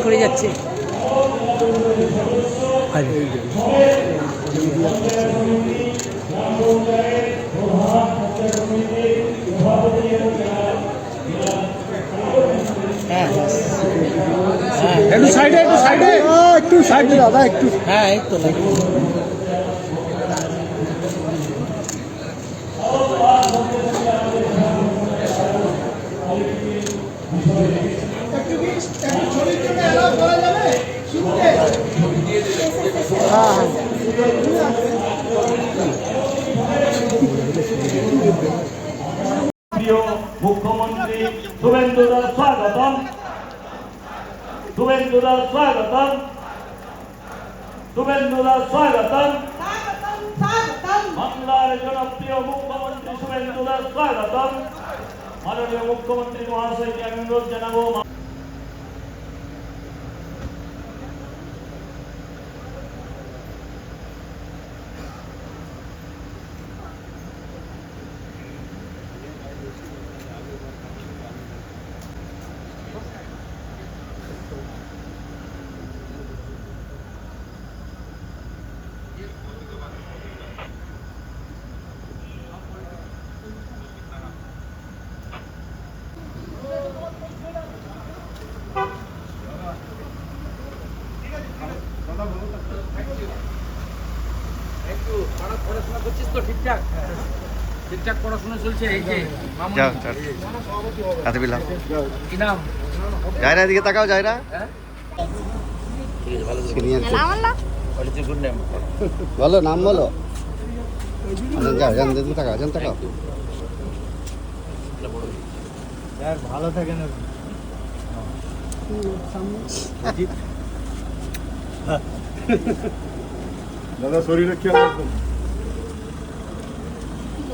করে যাচ্ছে একটু সাইডে দাদা একটু। হ্যাঁ এই তো मुख्यमंत्री शुभेंदु स्वागतम शुभेंदु स्वागतम शुभेंदु स्वागतम बांग्लार जनप्रिय मुख्यमंत्री शुभेंदु स्वागतम माननीय मुख्यमंत्री महाशय के अनुरोध जनाबो পড়াশোনা করছিস তো ঠিকঠাক ঠিকঠাক পড়াশোনা চলছে এই যে কি নাম জায়রা দিকে তাকাও জায়রা বলো নাম বলো তাকাও তাকাও ভালো থাকে না দাদা শরীরে খেয়াল রাখবেন।